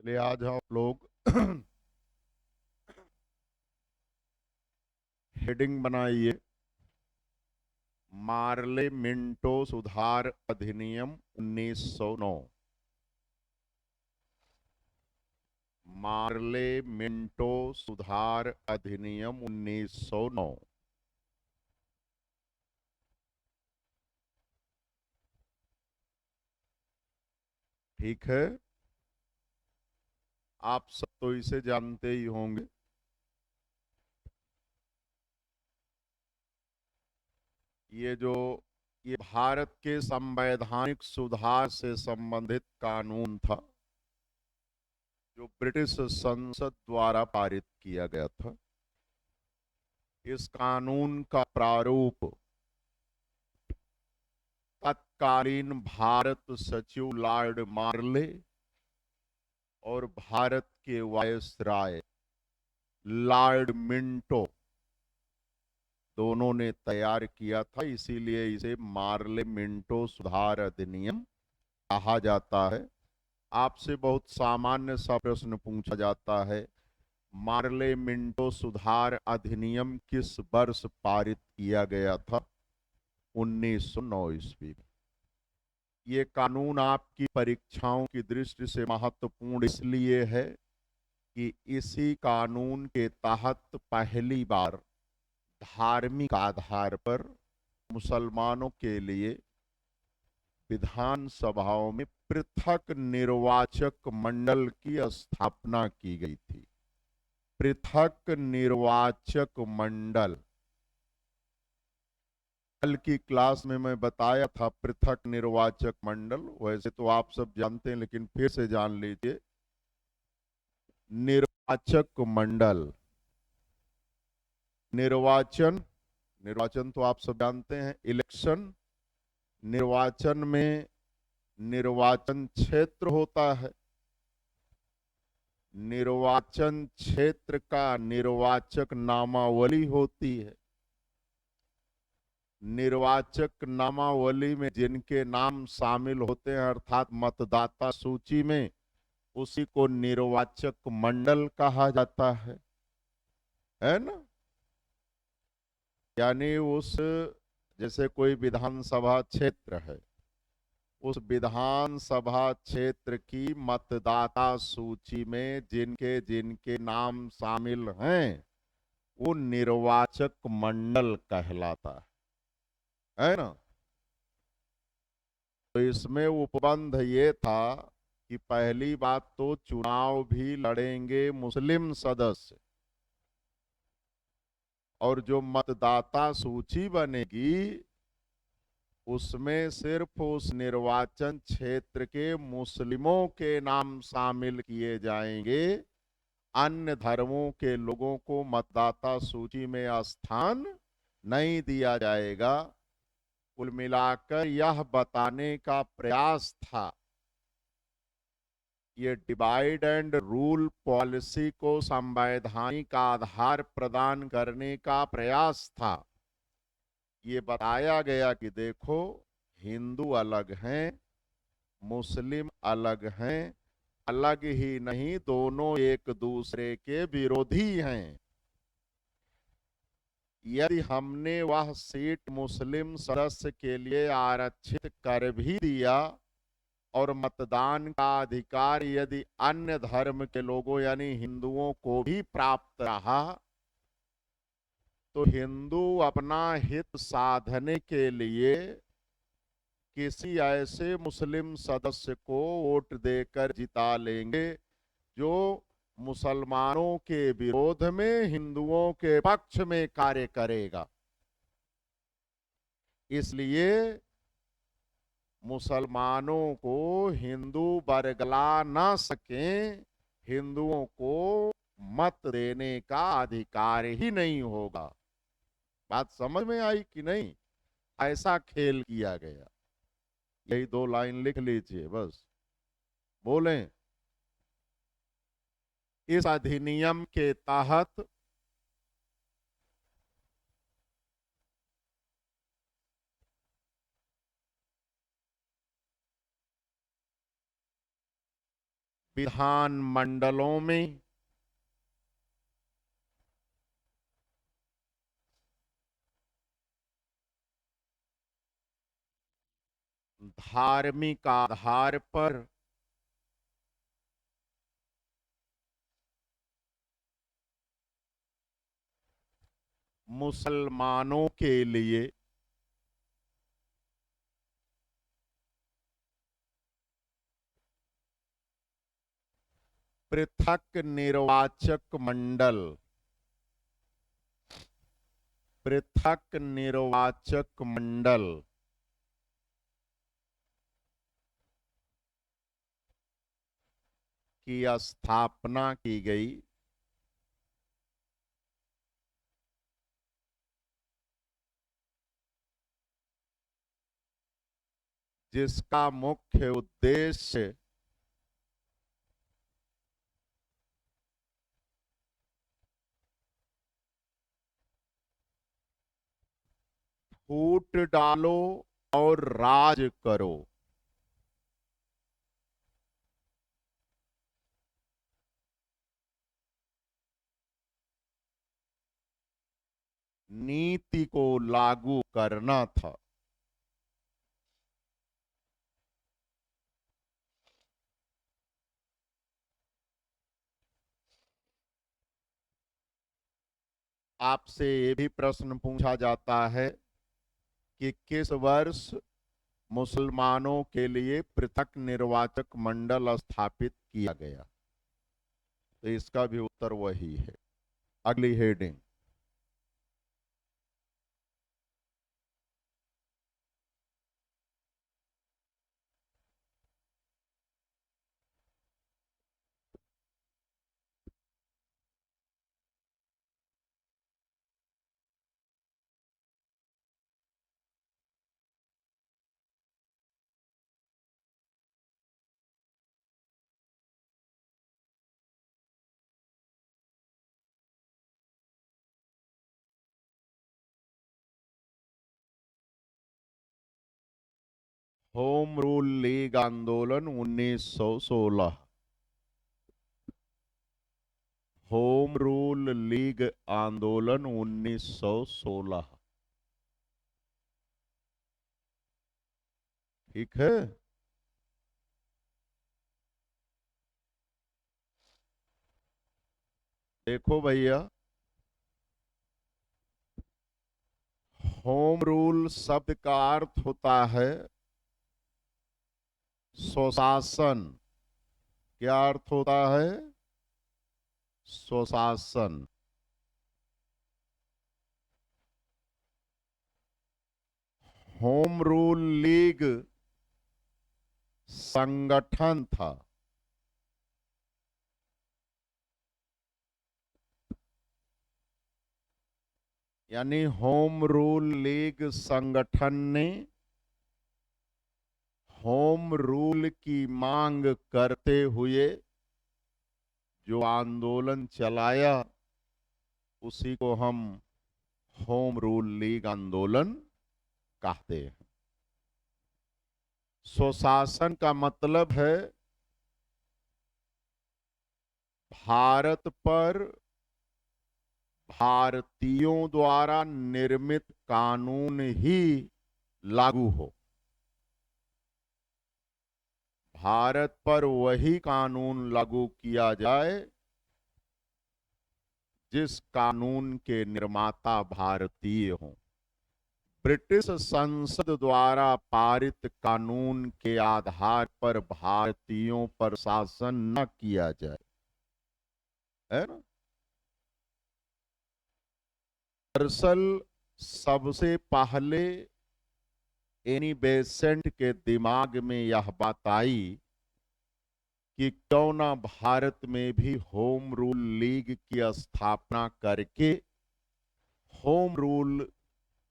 चलिए आज हम लोग हेडिंग बनाइए। मार्ले मिंटो सुधार अधिनियम 1909। मार्ले मिंटो सुधार अधिनियम 1909। ठीक है, आप सब तो इसे जानते ही होंगे। ये जो ये भारत के संवैधानिक सुधार से संबंधित कानून था जो ब्रिटिश संसद द्वारा पारित किया गया था। इस कानून का प्रारूप तत्कालीन भारत सचिव लॉर्ड मार्ले और भारत के वायसराय लॉर्ड मिंटो दोनों ने तैयार किया था, इसीलिए इसे मार्ले मिंटो सुधार अधिनियम कहा जाता है। आपसे बहुत सामान्य सा प्रश्न पूछा जाता है, मार्ले मिंटो सुधार अधिनियम किस वर्ष पारित किया गया था? 1909 ईस्वी में। ये कानून आपकी परीक्षाओं की दृष्टि से महत्वपूर्ण इसलिए है कि इसी कानून के तहत पहली बार धार्मिक आधार पर मुसलमानों के लिए विधानसभाओं में पृथक निर्वाचक मंडल की स्थापना की गई थी। पृथक निर्वाचक मंडल, कल की क्लास में मैं बताया था पृथक निर्वाचक मंडल, वैसे तो आप सब जानते हैं लेकिन फिर से जान लीजिए। निर्वाचक मंडल, निर्वाचन, निर्वाचन तो आप सब जानते हैं, इलेक्शन। निर्वाचन में निर्वाचन क्षेत्र होता है, निर्वाचन क्षेत्र का निर्वाचक नामावली होती है। निर्वाचक नामावली में जिनके नाम शामिल होते हैं अर्थात मतदाता सूची में, उसी को निर्वाचक मंडल कहा जाता है ना। यानी उस, जैसे कोई विधानसभा क्षेत्र है, उस विधानसभा क्षेत्र की मतदाता सूची में जिनके जिनके नाम शामिल हैं वो निर्वाचक मंडल कहलाता है ना। तो इसमें उपबंध ये था कि पहली बात तो चुनाव भी लड़ेंगे मुस्लिम सदस्य, और जो मतदाता सूची बनेगी उसमें सिर्फ उस निर्वाचन क्षेत्र के मुस्लिमों के नाम शामिल किए जाएंगे। अन्य धर्मों के लोगों को मतदाता सूची में स्थान नहीं दिया जाएगा। कुल मिलाकर यह बताने का प्रयास था, ये डिवाइड एंड रूल पॉलिसी को संवैधानिक आधार प्रदान करने का प्रयास था। ये बताया गया कि देखो, हिंदू अलग हैं, मुस्लिम अलग हैं, अलग ही नहीं दोनों एक दूसरे के विरोधी हैं। यदि हमने वह सीट मुस्लिम सदस्य के लिए आरक्षित कर भी दिया और मतदान का अधिकार यदि अन्य धर्म के लोगों यानी हिंदुओं को भी प्राप्त रहा, तो हिंदू अपना हित साधने के लिए किसी ऐसे मुस्लिम सदस्य को वोट देकर जिता लेंगे जो मुसलमानों के विरोध में हिंदुओं के पक्ष में कार्य करेगा। इसलिए मुसलमानों को हिंदू बरगला न सकें, हिंदुओं को मत देने का अधिकार ही नहीं होगा। बात समझ में आई कि नहीं? ऐसा खेल किया गया। यही दो लाइन लिख लीजिए बस। बोलें, इस अधिनियम के तहत विधान मंडलों में धार्मिक आधार पर मुसलमानों के लिए पृथक निर्वाचक मंडल, पृथक निर्वाचक मंडल की स्थापना की गई, जिसका मुख्य उद्देश्य फूट डालो और राज करो, नीति को लागू करना था। आपसे ये भी प्रश्न पूछा जाता है कि किस वर्ष मुसलमानों के लिए पृथक निर्वाचक मंडल स्थापित किया गया, तो इसका भी उत्तर वही है। अगली हेडिंग, होम रूल लीग आंदोलन 1916, होम रूल लीग आंदोलन 1916, ठीक है। देखो भैया, होम रूल शब्द का अर्थ होता है स्वशासन। क्या अर्थ होता है? स्वशासन। होम रूल लीग संगठन था, यानी होम रूल लीग संगठन ने होम रूल की मांग करते हुए जो आंदोलन चलाया, उसी को हम होम रूल लीग आंदोलन कहते हैं। स्वशासन का मतलब है भारत पर भारतीयों द्वारा निर्मित कानून ही लागू हो, भारत पर वही कानून लागू किया जाए जिस कानून के निर्माता भारतीय हों। ब्रिटिश संसद द्वारा पारित कानून के आधार पर भारतीयों पर शासन न किया जाए, है ना। दरअसल सबसे पहले एनी बेसेंट के दिमाग में यह बात आई कि क्यों ना भारत में भी होम रूल लीग की स्थापना करके होम रूल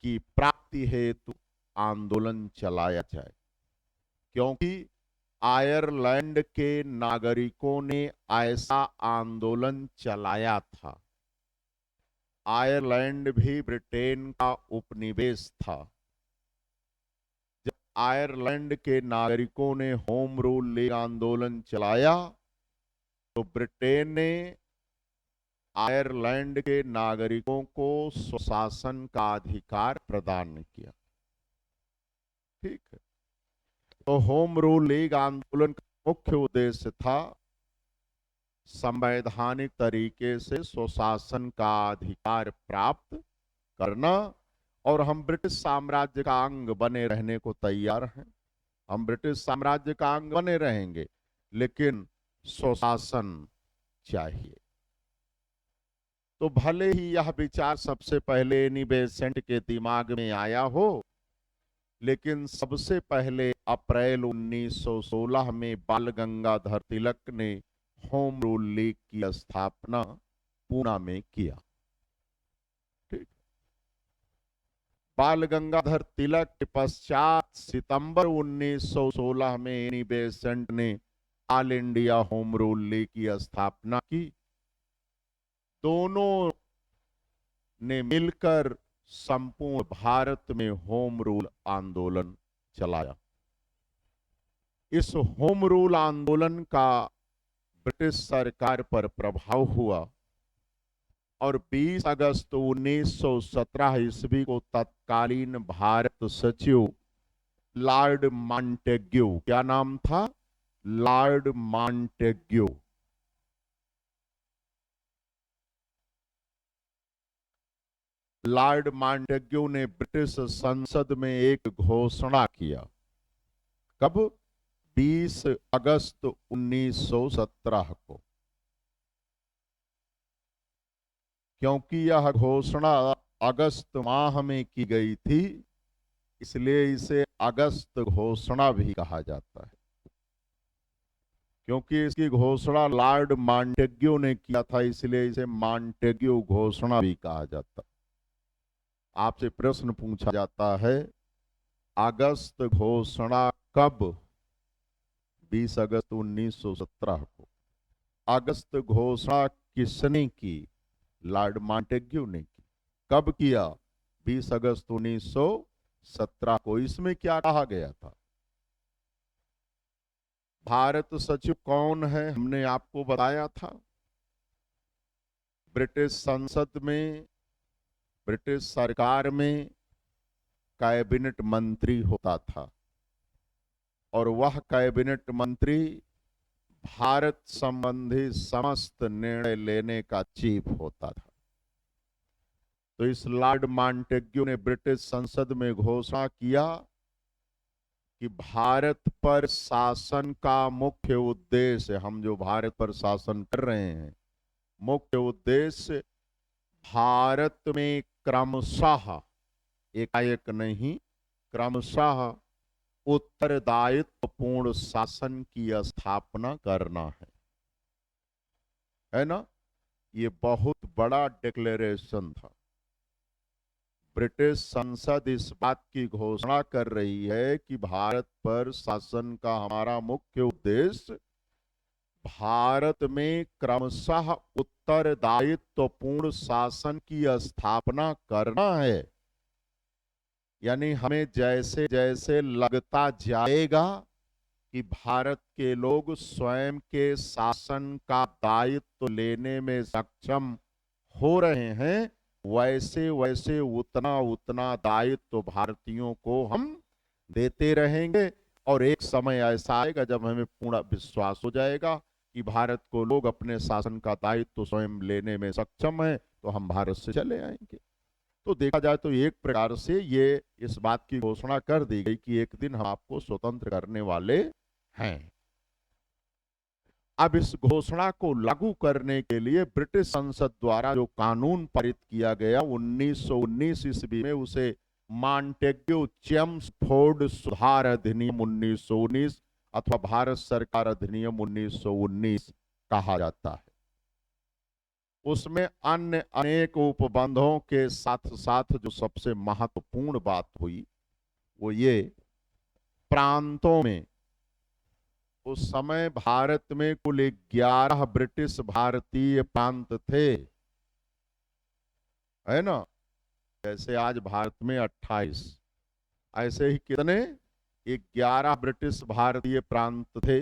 की प्राप्ति हेतु आंदोलन चलाया जाए, क्योंकि आयरलैंड के नागरिकों ने ऐसा आंदोलन चलाया था। आयरलैंड भी ब्रिटेन का उपनिवेश था। जब आयरलैंड के नागरिकों ने होम रूल लीग आंदोलन चलाया, तो ब्रिटेन ने आयरलैंड के नागरिकों को स्वशासन का अधिकार प्रदान किया। ठीक है। तो होम रूल लीग आंदोलन का मुख्य उद्देश्य था संवैधानिक तरीके से स्वशासन का अधिकार प्राप्त करना, और हम ब्रिटिश साम्राज्य का अंग बने रहने को तैयार हैं। हम ब्रिटिश साम्राज्य का अंग बने रहेंगे, लेकिन स्वशासन चाहिए। तो भले ही यह विचार सबसे पहले एनी बेसेंट के दिमाग में आया हो, लेकिन सबसे पहले अप्रैल 1916 में बाल गंगाधर तिलक ने होम रूल लीग की स्थापना पूना में किया। ठीक। बाल गंगाधर तिलक के पश्चात सितंबर 1916 में एनी बेसेंट ने all India home rule league की स्थापना की। दोनों ने मिलकर संपूर्ण भारत में होम रूल आंदोलन चलाया। इस होम रूल आंदोलन का ब्रिटिश सरकार पर प्रभाव हुआ और 20 अगस्त 1917 ईस्वी को तत्कालीन भारत सचिव लॉर्ड मॉन्टेग्यू, क्या नाम था? लॉर्ड मॉन्टेग्यू, लॉर्ड मॉन्टेग्यू ने ब्रिटिश संसद में एक घोषणा किया। कब? 20 अगस्त 1917 को। क्योंकि यह घोषणा अगस्त माह में की गई थी, इसलिए इसे अगस्त घोषणा भी कहा जाता है। क्योंकि इसकी घोषणा लॉर्ड मॉन्टेग्यू ने किया था, इसलिए इसे मॉन्टेग्यू घोषणा भी कहा जाता है। आपसे प्रश्न पूछा जाता है, अगस्त घोषणा कब? 20 अगस्त 1917 को। अगस्त घोषणा किसने की? लॉर्ड मॉन्टेग्यू ने की। कब किया? 20 अगस्त 1917 को। इसमें क्या कहा गया था? भारत सचिव कौन है, हमने आपको बताया था। ब्रिटिश संसद में, ब्रिटिश सरकार में कैबिनेट मंत्री होता था, और वह कैबिनेट मंत्री भारत संबंधी समस्त निर्णय लेने का चीफ होता था। तो इस लॉर्ड मॉन्टेग्यू ने ब्रिटिश संसद में घोषणा किया कि भारत पर शासन का मुख्य उद्देश्य, हम जो भारत पर शासन कर रहे हैं, मुख्य उद्देश्य भारत में क्रमशः, एकाएक नहीं, क्रमशः उत्तरदायित्वपूर्ण शासन की स्थापना करना है ना? ये बहुत बड़ा डिक्लेरेशन था। ब्रिटिश संसद इस बात की घोषणा कर रही है कि भारत पर शासन का हमारा मुख्य उद्देश्य भारत में क्रमशः उत्तरदायित्वपूर्ण शासन की स्थापना करना है। यानी हमें जैसे जैसे लगता जाएगा कि भारत के लोग स्वयं के शासन का दायित्व लेने में सक्षम हो रहे हैं, वैसे वैसे उतना उतना दायित्व भारतीयों को हम देते रहेंगे। और एक समय ऐसा आएगा जब हमें पूर्ण विश्वास हो जाएगा कि भारत को लोग अपने शासन का दायित्व स्वयं लेने में सक्षम है, तो हम भारत से चले आएंगे। तो देखा जाए तो एक प्रकार से ये इस बात की घोषणा कर दी गई कि एक दिन हम आपको स्वतंत्र करने वाले हैं। अब इस घोषणा को लागू करने के लिए ब्रिटिश संसद द्वारा जो कानून पारित किया गया 1919 ईस्वी में, उसे मॉन्टेग्यू चेम्सफोर्ड सुधार अधिनियम 1919 अथवा भारत सरकार अधिनियम 1919 कहा जाता है। उसमें अन्य अनेक उपबंधों के साथ साथ जो सबसे महत्वपूर्ण बात हुई वो ये, प्रांतों में उस समय भारत में कुल 11 ब्रिटिश भारतीय प्रांत थे, है ना? जैसे आज भारत में 28, ऐसे ही कितने 11 ब्रिटिश भारतीय प्रांत थे।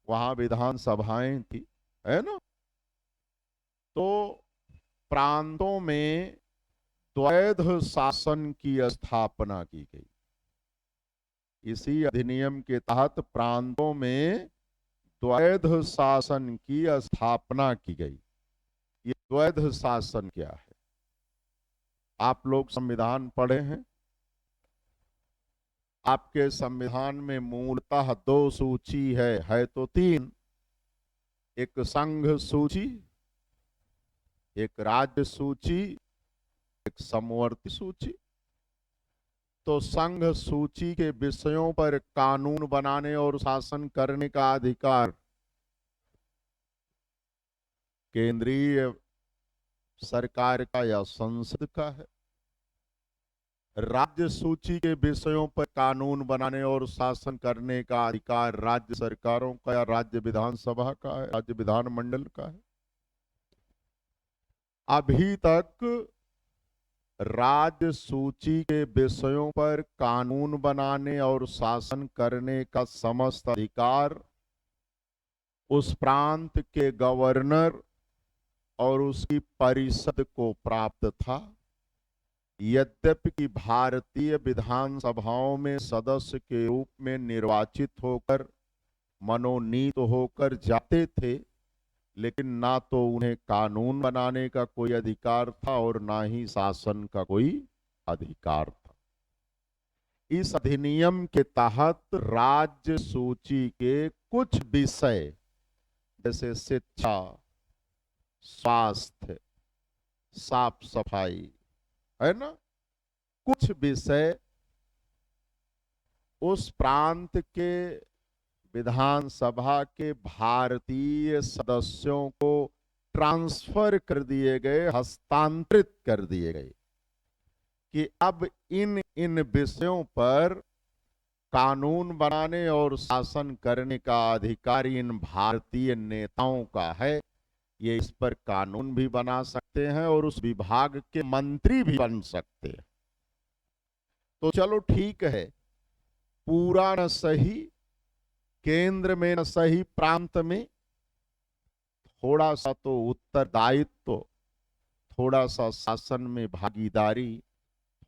वहां विधानसभाएं थी, है ना। तो प्रांतों में द्वैध शासन की स्थापना की गई। इसी अधिनियम के तहत प्रांतों में द्वैध शासन की स्थापना की गई। ये द्वैध शासन क्या है? आप लोग संविधान पढ़े हैं। आपके संविधान में मूलतः दो सूची है तो तीन। एक संघ सूची, एक राज्य सूची, एक समवर्ती सूची। तो संघ सूची के विषयों पर कानून बनाने और शासन करने का अधिकार केंद्रीय सरकार का या संसद का है। राज्य सूची के विषयों पर कानून बनाने और शासन करने का अधिकार राज्य सरकारों का या राज्य विधानसभा का है, राज्य विधानमंडल का है। अभी तक राज्य सूची के विषयों पर कानून बनाने और शासन करने का समस्त अधिकार उस प्रांत के गवर्नर और उसकी परिषद को प्राप्त था। यद्यपि कि भारतीय विधानसभाओं में सदस्य के रूप में निर्वाचित होकर मनोनीत होकर जाते थे, लेकिन ना तो उन्हें कानून बनाने का कोई अधिकार था और ना ही शासन का कोई अधिकार था। इस अधिनियम के तहत राज्य सूची के कुछ विषय जैसे शिक्षा, स्वास्थ्य, साफ सफाई, है ना, कुछ विषय उस प्रांत के विधानसभा के भारतीय सदस्यों को ट्रांसफर कर दिए गए, हस्तांतरित कर दिए गए कि अब इन इन विषयों पर कानून बनाने और शासन करने का अधिकार इन भारतीय नेताओं का है। ये इस पर कानून भी बना सकते हैं और उस विभाग के मंत्री भी बन सकते हैं। तो चलो ठीक है, पूरा न सही, केंद्र में न सही, प्रांत में थोड़ा सा तो उत्तरदायित्व, थोड़ा सा शासन में भागीदारी,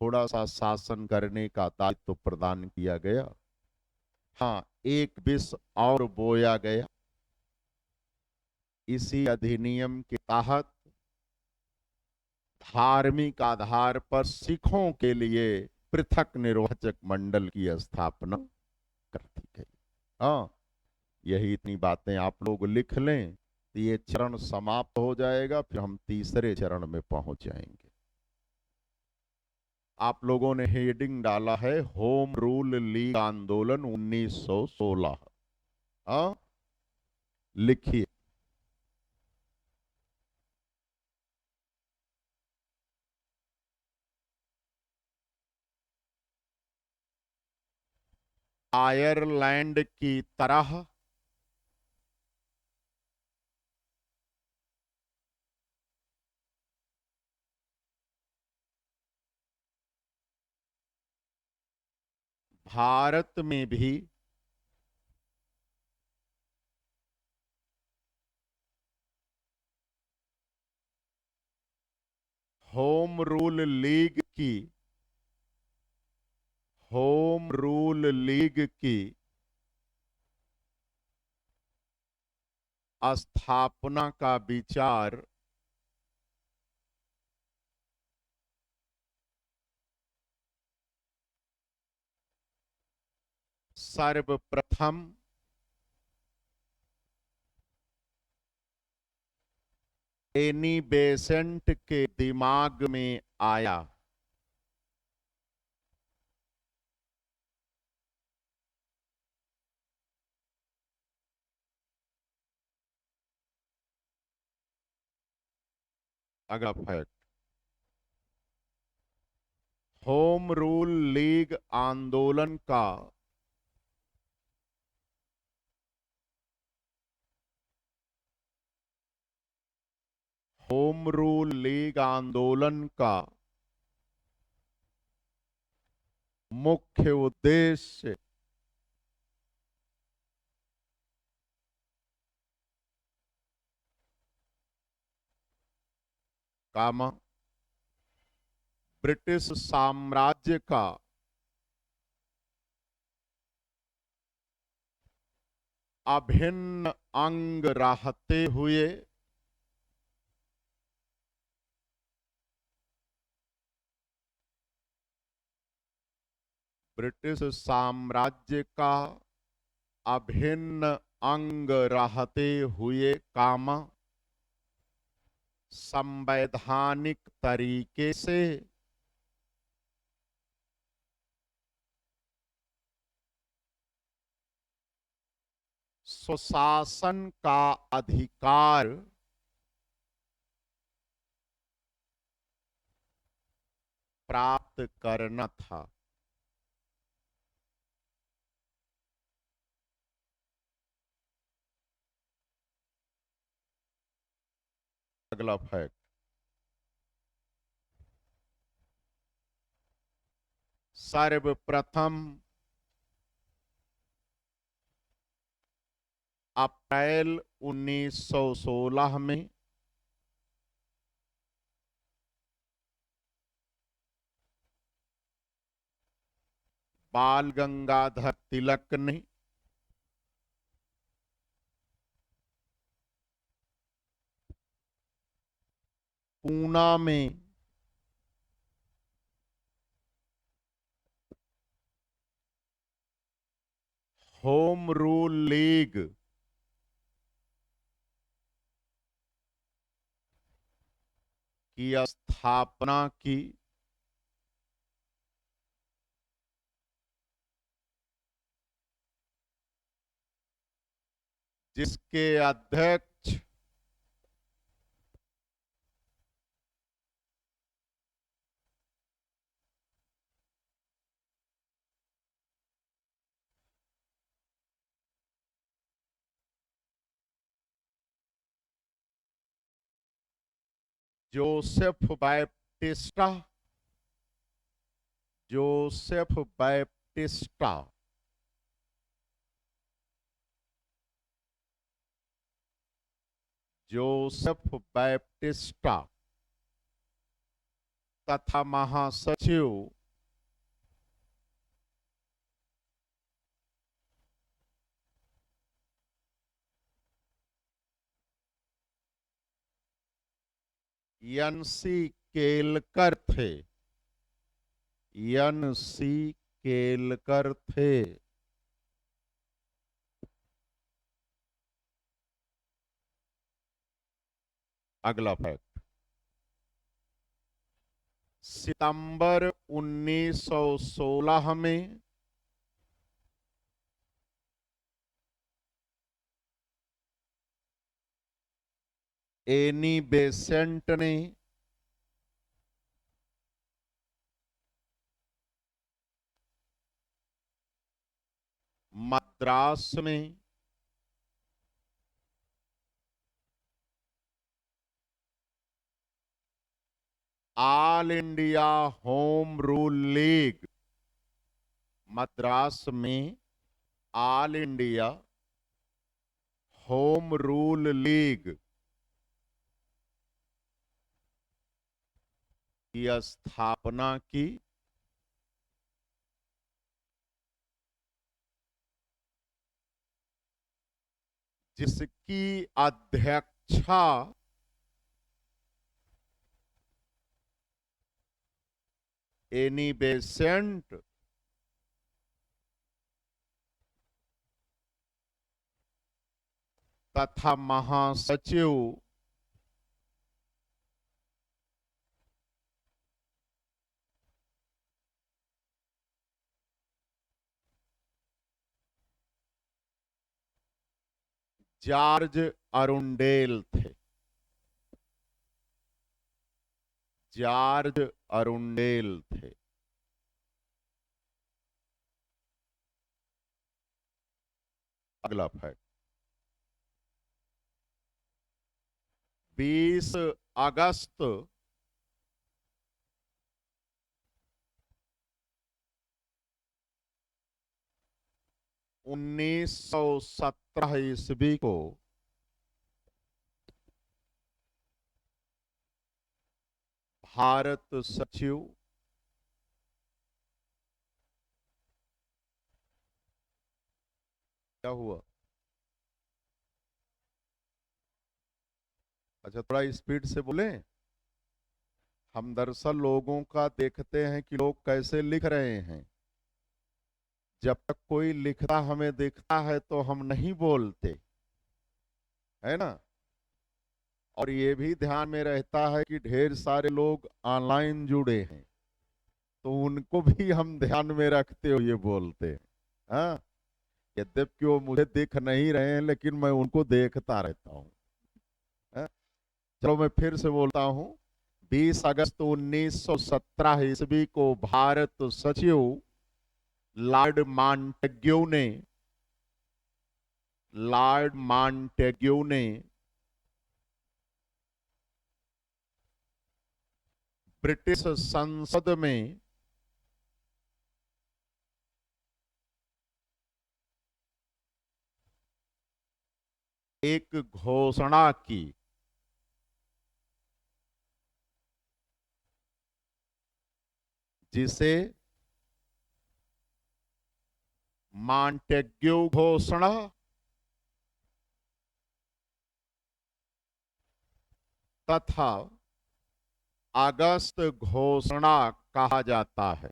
थोड़ा सा शासन करने का दायित्व प्रदान किया गया। हाँ, एक विष और बोया गया। इसी अधिनियम के तहत धार्मिक आधार पर सिखों के लिए पृथक निर्वाचक मंडल की स्थापना कर दी गई। हाँ, यही इतनी बातें आप लोग लिख लें तो ये चरण समाप्त हो जाएगा, फिर हम तीसरे चरण में पहुंच जाएंगे। आप लोगों ने हेडिंग डाला है होम रूल लीग आंदोलन 1916। हाँ, लिखिए। आयरलैंड की तरह भारत में भी होम रूल लीग की स्थापना का विचार सर्वप्रथम एनी बेसेंट के दिमाग में आया। अगला फैक्ट, होम रूल लीग आंदोलन का होम रूल लीग आंदोलन का मुख्य उद्देश्य कामा ब्रिटिश साम्राज्य का अभिन्न अंग रहते हुए ब्रिटिश साम्राज्य का अभिन्न अंग रहते हुए कामा संवैधानिक तरीके से स्वशासन का अधिकार प्राप्त करना था। अगला फैक्ट, सर्वप्रथम अप्रैल 1916 में बाल गंगाधर तिलक ने पूना में होम रूल लीग की स्थापना की। जिसके अध्यक्ष Joseph Baptista Joseph Baptista Joseph Baptista तथा महासचिव एन.सी. केलकर थे। एन.सी. केलकर थे। अगला फैक्ट, सितंबर 1916 में एनी बेसेंट ने मद्रास में all India home rule league Madras में all India home rule league की स्थापना की। जिसकी अध्यक्षता एनी बेसेंट तथा महासचिव जॉर्ज अरुंडेल थे। जॉर्ज अरुंडेल थे। अगला फैक्ट, 20 अगस्त 1917 ईस्वी को भारत सचिव क्या हुआ? अच्छा, थोड़ा स्पीड से बोले। हम दरअसल लोगों का देखते हैं कि लोग कैसे लिख रहे हैं। जब तक कोई लिखता हमें दिखता है तो हम नहीं बोलते, है ना। और ये भी ध्यान में रहता है कि ढेर सारे लोग ऑनलाइन जुड़े हैं, तो उनको भी हम ध्यान में रखते हुए बोलते हैं। हाँ, यद्यपि वो मुझे दिख नहीं रहे हैं लेकिन मैं उनको देखता रहता हूँ। हाँ? चलो मैं फिर से बोलता हूँ। 20 अगस्त 1917 ईस्वी को भारत सचिव लॉर्ड मॉन्टेग्यू ने ब्रिटिश संसद में एक घोषणा की, जिसे मॉन्टेग्यू घोषणा तथा अगस्त घोषणा कहा जाता है।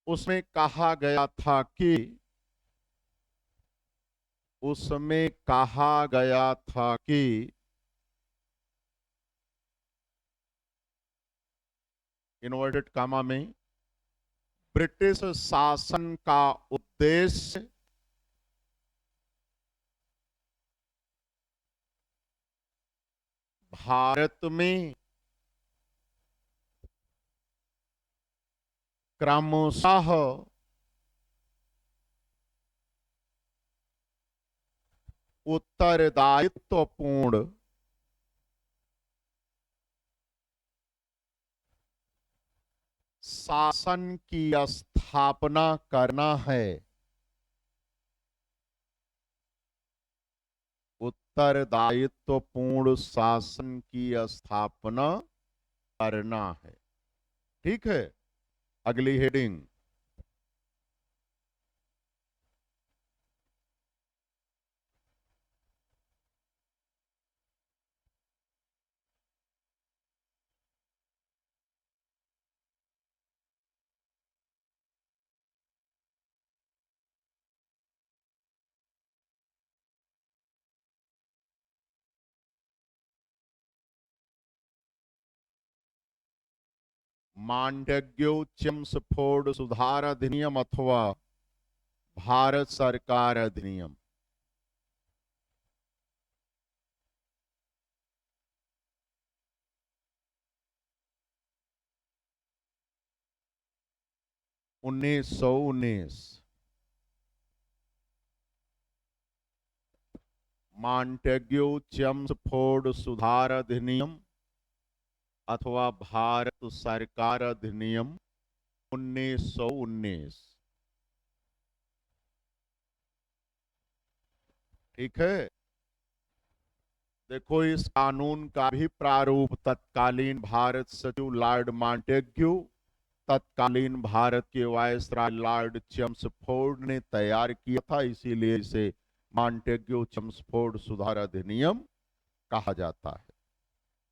उसमें कहा गया था कि उसमें कहा गया था कि इन्वर्टेड कामा में ब्रिटिश शासन का उद्देश्य भारत में क्रमशः उत्तरदायित्वपूर्ण शासन की स्थापना करना है। उत्तरदायित्वपूर्ण शासन की स्थापना करना है। ठीक है, अगली हेडिंग। मांडव्य चेम्सफोर्ड सुधार अधिनियम अथवा भारत सरकार अधिनियम। उन्नीस सौ उन्नीस। मांटेग्यू चेम्सफोर्ड सुधार अधिनियम अथवा भारत सरकार अधिनियम 1919। ठीक है, देखो इस कानून का भी प्रारूप तत्कालीन भारत सचिव लॉर्ड मॉन्टेग्यू, तत्कालीन भारत के वायसराय लॉर्ड चेम्सफोर्ड ने तैयार किया था, इसीलिए इसे मॉन्टेग्यू चेम्सफोर्ड सुधार अधिनियम कहा जाता है।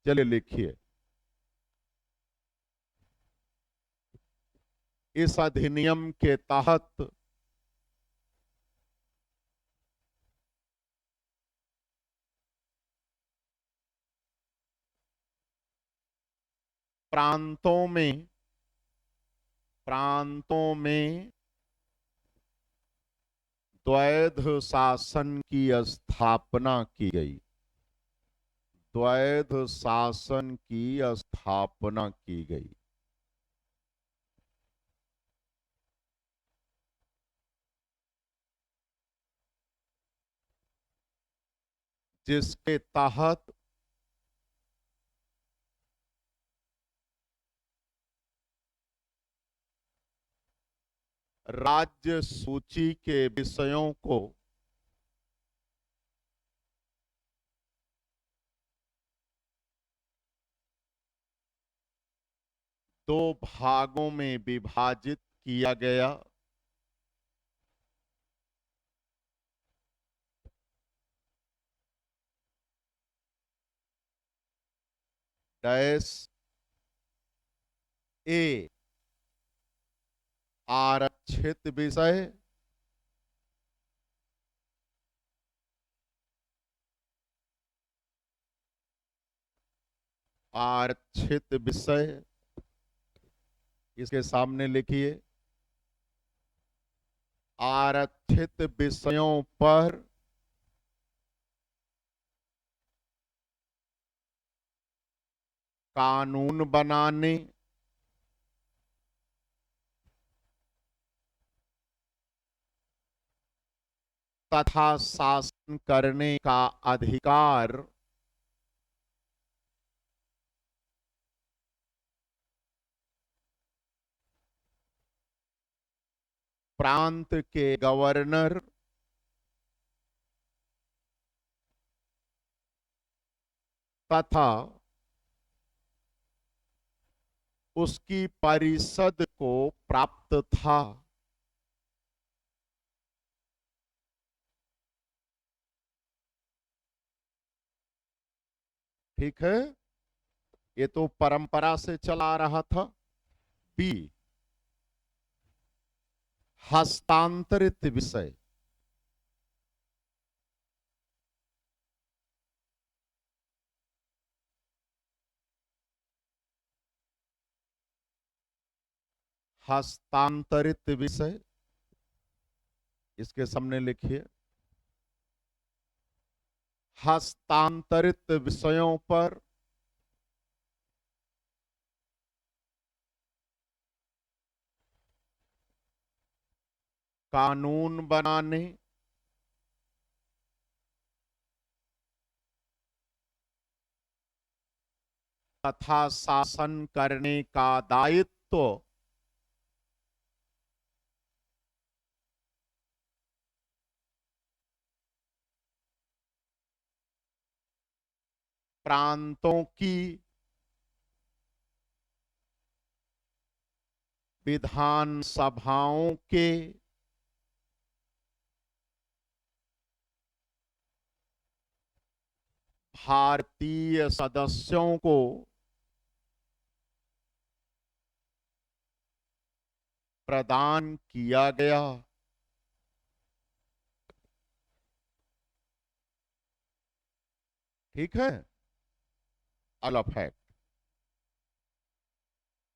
चलिए लिखिए। इस अधिनियम के तहत प्रांतों में प्रांतों में द्वैध शासन की स्थापना की गई। द्वैध शासन की स्थापना की गई, जिसके तहत राज्य सूची के विषयों को दो भागों में विभाजित किया गया। डैश ए आरक्षित विषय, आरक्षित विषय, इसके सामने लिखिए आरक्षित विषयों पर कानून बनाने तथा शासन करने का अधिकार प्रांत के गवर्नर तथा उसकी परिषद को प्राप्त था। ठीक है, ये तो परंपरा से चला आ रहा था। बी हस्तांतरित विषय, हस्तांतरित विषय, इसके सामने लिखिए हस्तांतरित विषयों पर कानून बनाने तथा शासन करने का दायित्व प्रांतों की विधान सभाओं के भारतीय सदस्यों को प्रदान किया गया। ठीक है, अगला फैक्ट,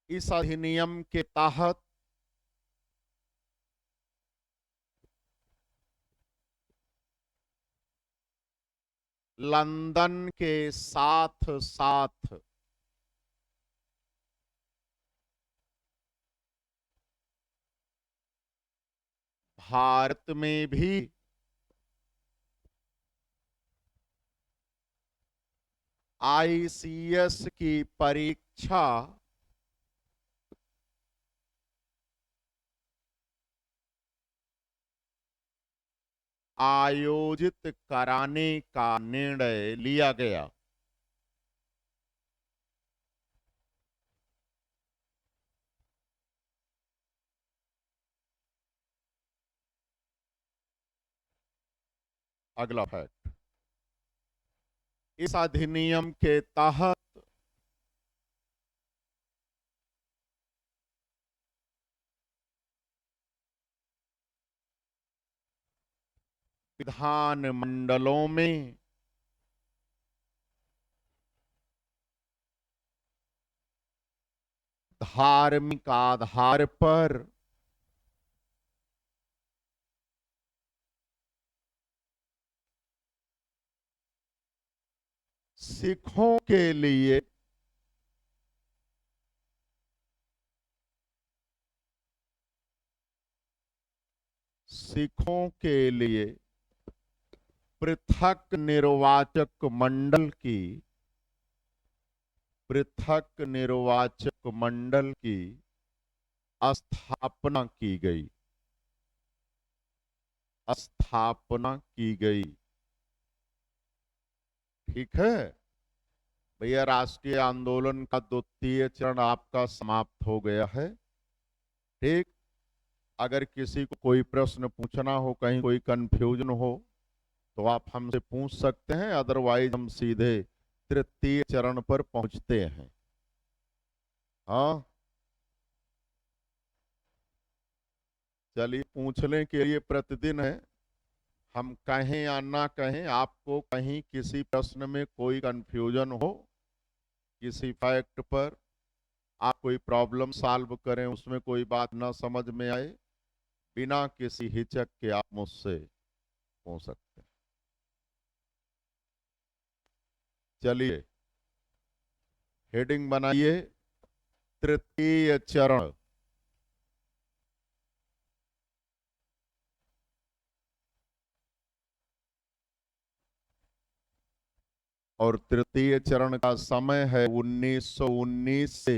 इस अधिनियम के तहत लंदन के साथ साथ भारत में भी ICS की परीक्षा आयोजित कराने का निर्णय लिया गया। अगला फैक्ट, इस अधिनियम के तहत विधान मंडलों में धार्मिक आधार पर सिखों के लिए पृथक निर्वाचक मंडल की स्थापना की गई। स्थापना की गई। ठीक है भैया, राष्ट्रीय आंदोलन का द्वितीय चरण आपका समाप्त हो गया है। ठीक, अगर किसी को कोई प्रश्न पूछना हो, कहीं कोई कंफ्यूजन हो, तो आप हमसे पूछ सकते हैं, अदरवाइज हम सीधे तृतीय चरण पर पहुंचते हैं। हाँ, चलिए, पूछने के लिए प्रतिदिन है। हम कहें या ना कहें, आपको कहीं किसी प्रश्न में कोई कंफ्यूजन हो, किसी फैक्ट पर आप कोई प्रॉब्लम सॉल्व करें, उसमें कोई बात ना समझ में आए, बिना किसी हिचक के आप मुझसे पूछ सकते हैं। चलिए, हेडिंग बनाइए, तृतीय चरण। और तृतीय चरण का समय है 1919 से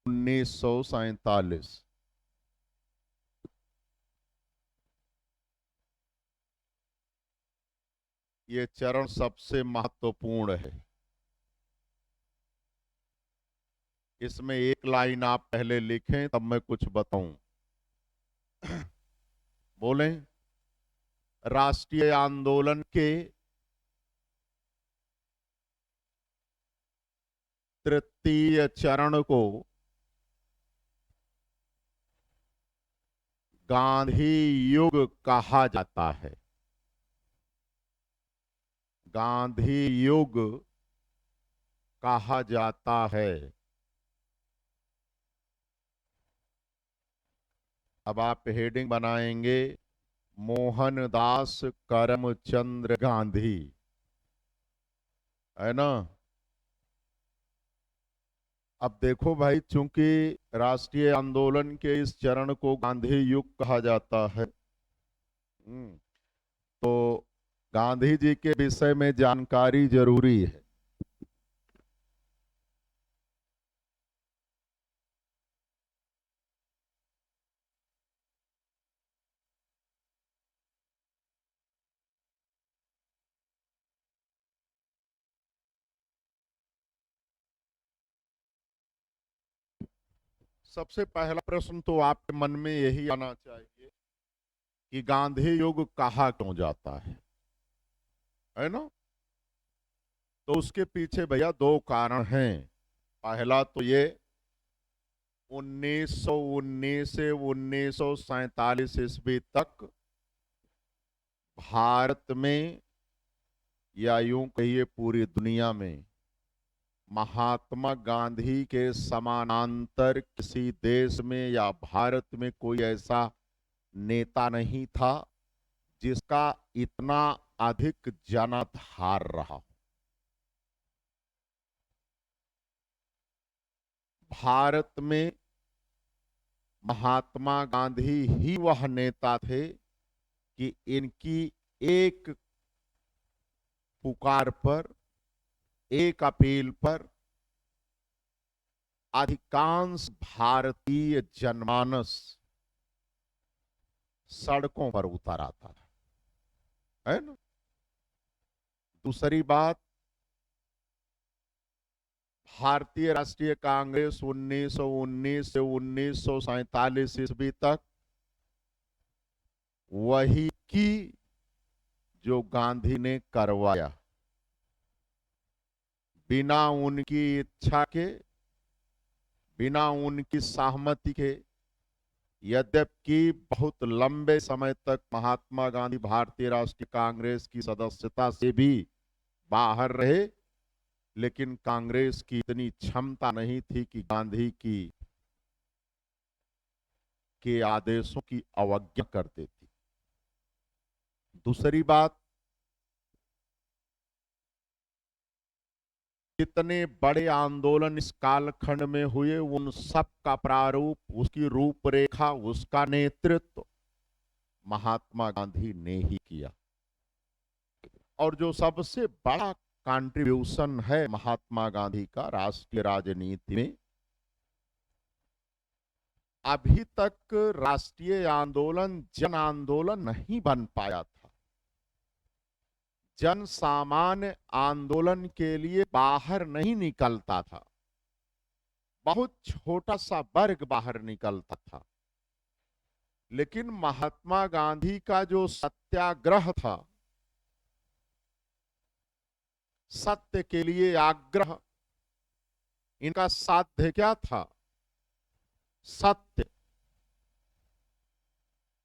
1947। ये चरण सबसे महत्वपूर्ण है। इसमें एक लाइन आप पहले लिखें, तब मैं कुछ बताऊं। बोलें, राष्ट्रीय आंदोलन के तृतीय चरण को गांधी युग कहा जाता है। गांधी युग कहा जाता है। अब आप हेडिंग बनाएंगे, मोहनदास करमचंद गांधी, है ना। अब देखो भाई, चूंकि राष्ट्रीय आंदोलन के इस चरण को गांधी युग कहा जाता है, तो गांधी जी के विषय में जानकारी जरूरी है। सबसे पहला प्रश्न तो आपके मन में यही आना चाहिए कि गांधी युग कहा क्यों जाता है ना। तो उसके पीछे भैया दो कारण हैं। पहला तो ये, 1919 से 1947 ईस्वी तक भारत में, या यूं कहिए पूरी दुनिया में, महात्मा गांधी के समानांतर किसी देश में या भारत में कोई ऐसा नेता नहीं था जिसका इतना अधिक जनाधार रहा। भारत में महात्मा गांधी ही वह नेता थे कि इनकी एक पुकार पर, एक अपील पर अधिकांश भारतीय जनमानस सड़कों पर उतर आता है ना। दूसरी बात, भारतीय राष्ट्रीय कांग्रेस 1919 से 1947 ईस्वी तक वही की जो गांधी ने करवाया, बिना उनकी इच्छा के, बिना उनकी सहमति के। यद्यपि बहुत लंबे समय तक महात्मा गांधी भारतीय राष्ट्रीय कांग्रेस की सदस्यता से भी बाहर रहे, लेकिन कांग्रेस की इतनी क्षमता नहीं थी कि गांधी की के आदेशों की अवज्ञा कर देती। दूसरी बात, जितने बड़े आंदोलन इस कालखंड में हुए, उन सब का प्रारूप, उसकी रूपरेखा, उसका नेतृत्व महात्मा गांधी ने ही किया। और जो सबसे बड़ा कंट्रीब्यूशन है महात्मा गांधी का राष्ट्रीय राजनीति में, अभी तक राष्ट्रीय आंदोलन जन आंदोलन नहीं बन पाया था। जन सामान्य आंदोलन के लिए बाहर नहीं निकलता था, बहुत छोटा सा वर्ग बाहर निकलता था। लेकिन महात्मा गांधी का जो सत्याग्रह था, सत्य के लिए आग्रह, इनका साध्य क्या था? सत्य।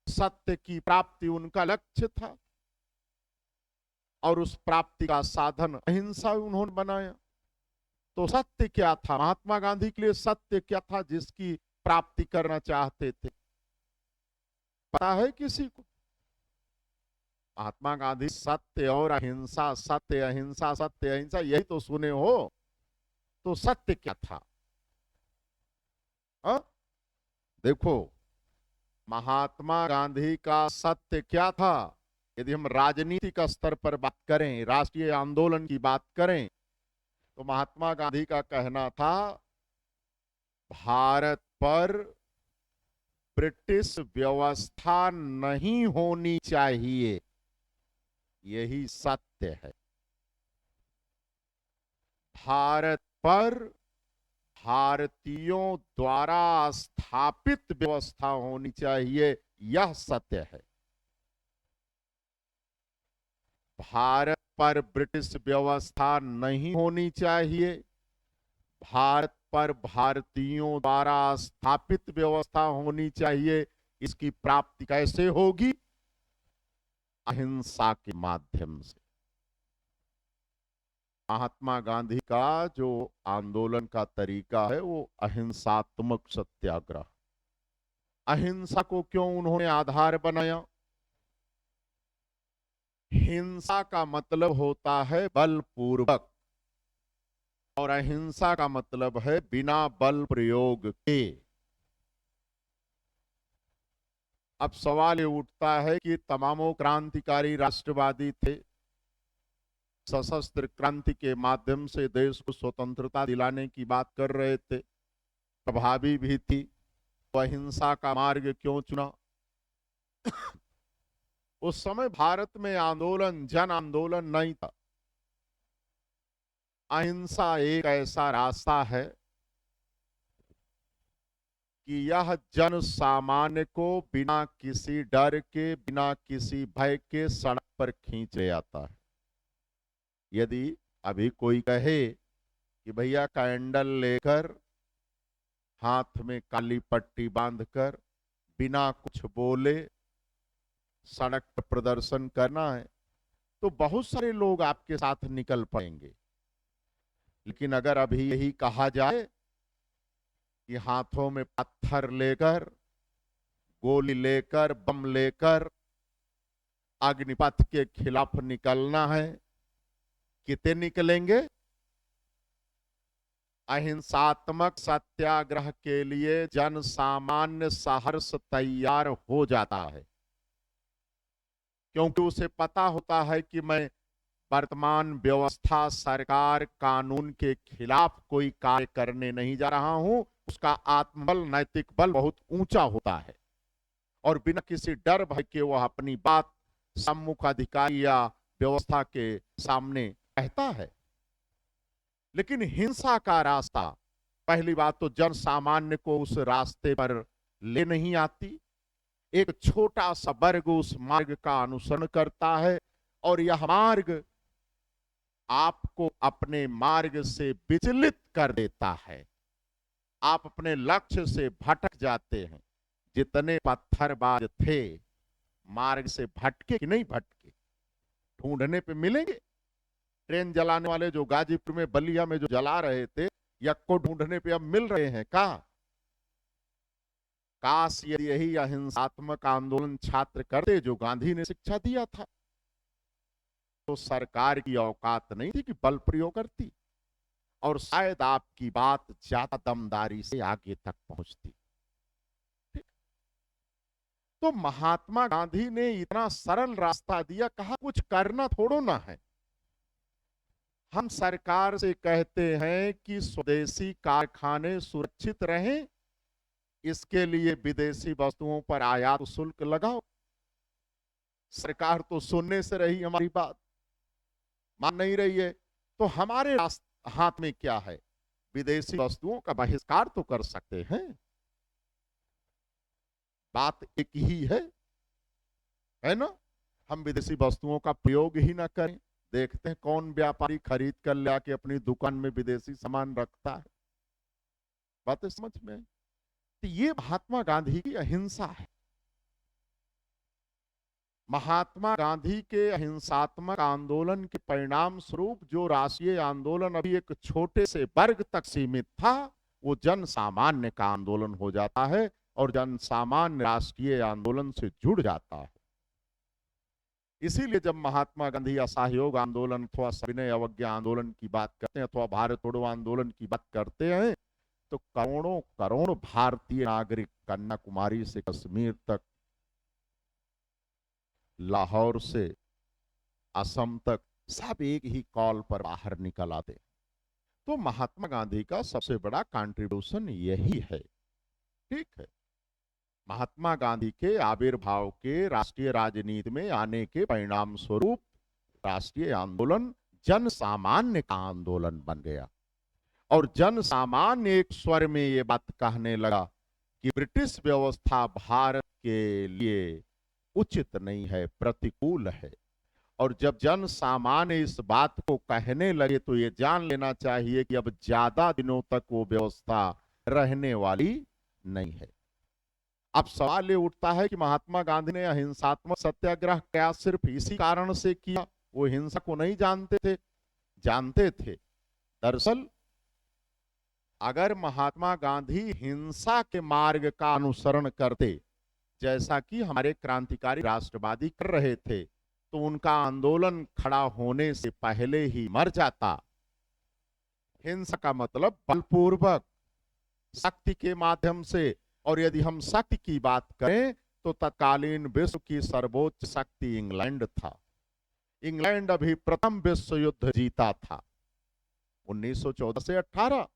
सत्य की प्राप्ति उनका लक्ष्य था और उस प्राप्ति का साधन अहिंसा उन्होंने बनाया। तो सत्य क्या था महात्मा गांधी के लिए? सत्य क्या था जिसकी प्राप्ति करना चाहते थे? पता है किसी को? महात्मा गांधी सत्य और अहिंसा, सत्य अहिंसा, सत्य अहिंसा, यही तो सुने हो। तो सत्य क्या था? देखो, महात्मा गांधी का सत्य क्या था? यदि हम राजनीतिक स्तर पर बात करें, राष्ट्रीय आंदोलन की बात करें, तो महात्मा गांधी का कहना था भारत पर ब्रिटिश व्यवस्था नहीं होनी चाहिए, यही सत्य है। भारत पर भारतीयों द्वारा स्थापित व्यवस्था होनी चाहिए, यह सत्य है। भारत पर ब्रिटिश व्यवस्था नहीं होनी चाहिए, भारत पर भारतीयों द्वारा स्थापित व्यवस्था होनी चाहिए। इसकी प्राप्ति कैसे होगी? अहिंसा के माध्यम से। महात्मा गांधी का जो आंदोलन का तरीका है वो अहिंसात्मक सत्याग्रह। अहिंसा को क्यों उन्होंने आधार बनाया? हिंसा का मतलब होता है बलपूर्वक और अहिंसा का मतलब है बिना बल प्रयोग के। अब सवाल ये उठता है कि तमामों क्रांतिकारी राष्ट्रवादी थे, सशस्त्र क्रांति के माध्यम से देश को स्वतंत्रता दिलाने की बात कर रहे थे, प्रभावी भी थी, तो अहिंसा का मार्ग क्यों चुना? उस समय भारत में आंदोलन जन आंदोलन नहीं था। अहिंसा एक ऐसा रास्ता है कि यह जन सामान्य को बिना किसी डर के, बिना किसी भय के सड़क पर खींच ले आता है। यदि अभी कोई कहे कि भैया कैंडल लेकर, हाथ में काली पट्टी बांधकर, बिना कुछ बोले सड़क पर प्रदर्शन करना है, तो बहुत सारे लोग आपके साथ निकल पड़ेंगे। लेकिन अगर अभी यही कहा जाए कि हाथों में पत्थर लेकर, गोली लेकर, बम लेकर अग्निपथ के खिलाफ निकलना है, कितने निकलेंगे? अहिंसात्मक सत्याग्रह के लिए जन सामान्य सहर्ष तैयार हो जाता है, क्योंकि उसे पता होता है कि मैं वर्तमान व्यवस्था, सरकार, कानून के खिलाफ कोई कार्य करने नहीं जा रहा हूं। उसका आत्मबल, नैतिक बल बहुत ऊंचा होता है और बिना किसी डर भय के वह अपनी बात सम्मुख अधिकारी या व्यवस्था के सामने कहता है। लेकिन हिंसा का रास्ता, पहली बात तो जन सामान्य को उस रास्ते पर ले नहीं आती। एक छोटा सा वर्ग उस मार्ग का अनुसरण करता है और यह मार्ग आपको अपने मार्ग से विचलित कर देता है। आप अपने लक्ष्य से भटक जाते हैं। जितने पत्थरबाज थे मार्ग से भटके कि नहीं भटके? ढूंढने पे मिलेंगे। ट्रेन जलाने वाले जो गाजीपुर में, बलिया में जो जला रहे थे, यक्को ढूंढने पे अब मिल रहे हैं का? काश यही अहिंसात्मक आंदोलन छात्र करते जो गांधी ने शिक्षा दिया था, तो सरकार की औकात नहीं थी कि बल प्रयोग करती और शायद आपकी बात ज्यादा दमदारी से आगे तक पहुंचती। तो महात्मा गांधी ने इतना सरल रास्ता दिया, कहा कुछ करना थोड़ो ना है। हम सरकार से कहते हैं कि स्वदेशी कारखाने सुरक्षित रहें, इसके लिए विदेशी वस्तुओं पर आयात शुल्क लगाओ। सरकार तो सुनने से रही हमारी बात, मान नहीं रही है। तो हमारे हाथ में क्या है? विदेशी वस्तुओं का बहिष्कार तो कर सकते हैं, बात एक ही है ना? हम विदेशी वस्तुओं का प्रयोग ही ना करें। देखते हैं कौन व्यापारी खरीद कर ले आके अपनी दुकान में विदेशी सामान रखता है। बात समझ में आई? तो ये महात्मा गांधी की अहिंसा है। महात्मा गांधी के अहिंसात्मक आंदोलन के परिणाम स्वरूप जो राष्ट्रीय आंदोलन अभी एक छोटे से वर्ग तक सीमित था, वो जन सामान्य का आंदोलन हो जाता है और जन सामान्य राष्ट्रीय आंदोलन से जुड़ जाता है। इसीलिए जब महात्मा गांधी असहयोग आंदोलन अथवा सविनय अवज्ञा आंदोलन की बात करते हैं अथवा भारत छोड़ो आंदोलन की बात करते हैं, तो करोड़ों करोड़ भारतीय नागरिक कन्याकुमारी से कश्मीर तक, लाहौर से असम तक, सब एक ही कॉल पर बाहर निकल आते। तो महात्मा गांधी का सबसे बड़ा कंट्रीब्यूशन यही है। ठीक है, महात्मा गांधी के आविर्भाव के राष्ट्रीय राजनीति में आने के परिणाम स्वरूप राष्ट्रीय आंदोलन जन सामान्य का आंदोलन बन गया और जन सामान्य एक स्वर में ये बात कहने लगा कि ब्रिटिश व्यवस्था भारत के लिए उचित नहीं है, प्रतिकूल है। और जब जन सामान्य इस बात को कहने लगे तो ये जान लेना चाहिए कि अब ज्यादा दिनों तक वो व्यवस्था रहने वाली नहीं है। अब सवाल ये उठता है कि महात्मा गांधी ने अहिंसात्मक सत्याग्रह क्या सिर्फ इसी कारण से किया? वो हिंसा को नहीं जानते थे? जानते थे। दरअसल अगर महात्मा गांधी हिंसा के मार्ग का अनुसरण करते, जैसा कि हमारे क्रांतिकारी राष्ट्रवादी कर रहे थे, तो उनका आंदोलन खड़ा होने से पहले ही मर जाता। हिंसा का मतलब बलपूर्वक शक्ति के माध्यम से, और यदि हम शक्ति की बात करें तो तत्कालीन विश्व की सर्वोच्च शक्ति इंग्लैंड था। इंग्लैंड अभी प्रथम विश्व युद्ध जीता था 1914 से 18।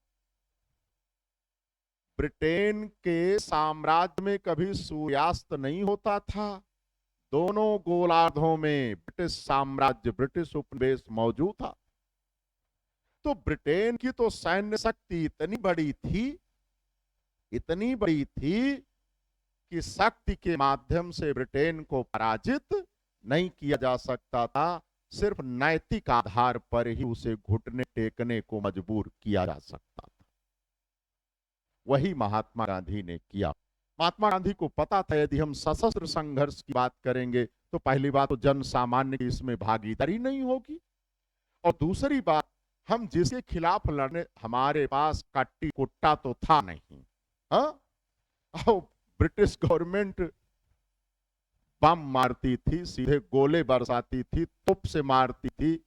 ब्रिटेन के साम्राज्य में कभी सूर्यास्त नहीं होता था। दोनों गोलार्धों में ब्रिटिश साम्राज्य, ब्रिटिश उपनिवेश मौजूद था। तो ब्रिटेन की तो सैन्य शक्ति इतनी बड़ी थी कि शक्ति के माध्यम से ब्रिटेन को पराजित नहीं किया जा सकता था। सिर्फ नैतिक आधार पर ही उसे घुटने टेकने को मजबूर किया जा सकता था। वही महात्मा गांधी ने किया। महात्मा गांधी को पता था यदि हम सशस्त्र संघर्ष की बात करेंगे तो पहली बात तो जन सामान्य की इसमें भागीदारी नहीं होगी, और दूसरी बात हम जिसके खिलाफ लड़ने, हमारे पास कट्टी कुट्टा तो था नहीं। हाँ, ब्रिटिश गवर्नमेंट बम मारती थी, सीधे गोले बरसाती थी, तोप से मारती थी,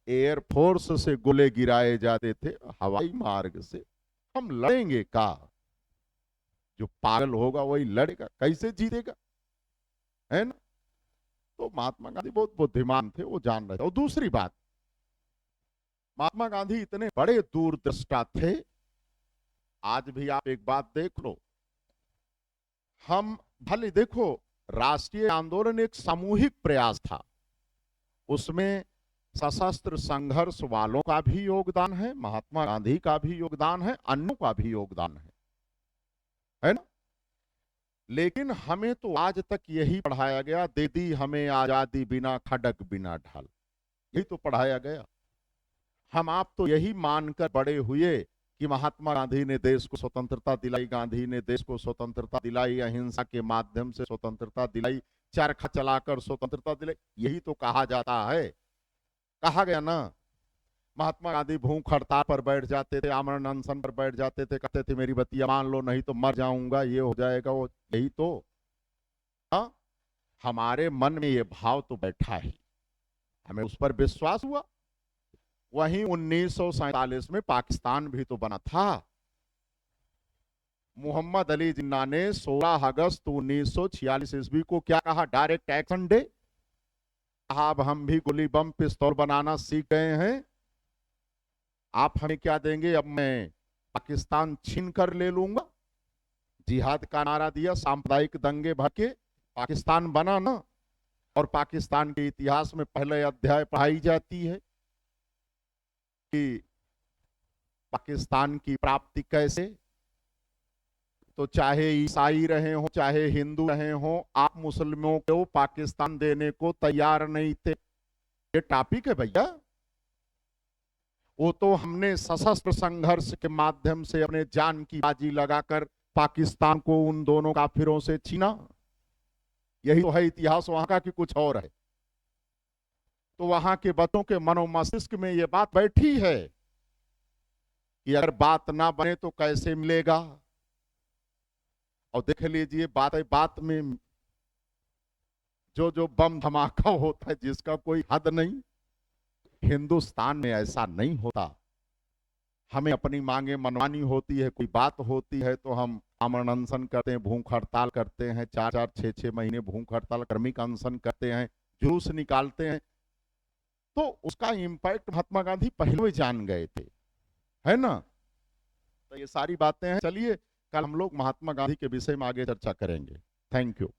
एयरफोर्स से गोले गिराए जाते थे, हवाई मार्ग से। हम लड़ेंगे का? जो पागल होगा वही लड़ेगा, कैसे जीतेगा? है ना? तो महात्मा गांधी बहुत बुद्धिमान थे, वो जान रहे थे। और दूसरी बात, महात्मा गांधी इतने बड़े दूरदृष्टा थे। आज भी आप एक बात देख लो, हम भले देखो, राष्ट्रीय आंदोलन एक सामूहिक प्रयास था, उसमें सशस्त्र संघर्ष वालों का भी योगदान है, महात्मा गांधी का भी योगदान है, अन्यों का भी योगदान है ना? लेकिन हमें तो आज तक यही पढ़ाया गया, दे दी हमें आजादी बिना खड़क बिना ढाल, यही तो पढ़ाया गया। हम आप तो यही मानकर बड़े हुए कि महात्मा गांधी ने देश को स्वतंत्रता दिलाई, गांधी ने देश को स्वतंत्रता दिलाई, अहिंसा के माध्यम से स्वतंत्रता दिलाई, चरखा चलाकर स्वतंत्रता दिलाई, यही तो कहा जाता है। कहा गया ना, महात्मा गांधी भूख हड़ताल पर बैठ जाते थे, आमरण अनशन पर बैठ जाते थे, कहते थे मेरी बतिया मान लो नहीं तो मर जाऊंगा, ये हो जाएगा वो, यही तो। हाँ, हमारे मन में ये भाव तो बैठा है, हमें उस पर विश्वास हुआ। वहीं 1947 में पाकिस्तान भी तो बना था। मोहम्मद अली जिन्ना ने 16 अगस्त 1946 ईस्वी को क्या कहा? Direct action day. अब हम भी गोली बम पिस्तौल बनाना सीख गए हैं, आप हमें क्या देंगे? अब मैं पाकिस्तान छीन कर ले लूंगा। जिहाद का नारा दिया, सांप्रदायिक दंगे भड़के, पाकिस्तान बना ना। और पाकिस्तान के इतिहास में पहले अध्याय पढ़ाई जाती है कि पाकिस्तान की प्राप्ति कैसे। तो चाहे ईसाई रहे हो, चाहे हिंदू रहे हो, आप मुस्लिमों को पाकिस्तान देने को तैयार नहीं थे। ये टॉपिक है भैया। वो तो हमने सशस्त्र संघर्ष के माध्यम से अपने जान की बाजी लगाकर पाकिस्तान को उन दोनों काफिरों से छीना। यही तो है इतिहास वहां का, कि कुछ और है। तो वहां के बच्चों के मनोमस्तिष्क में ये बात बैठी है कि अगर बात ना बने तो कैसे मिलेगा। और देख लीजिए, बात में जो जो बम धमाका होता है जिसका कोई हद नहीं। हिंदुस्तान में ऐसा नहीं होता। हमें अपनी मांगे मनवानी होती है, कोई बात होती है तो हम आमरण अनशन करते हैं, भूख हड़ताल करते हैं, 4-4, 6-6 महीने भूख हड़ताल, कार्मिक अनशन करते हैं, जुलूस निकालते हैं। तो उसका इम्पैक्ट महात्मा गांधी पहले ही जान गए थे, है ना। तो ये सारी बातें हैं। चलिए, कल हम लोग महात्मा गांधी के विषय में आगे चर्चा करेंगे। Thank you.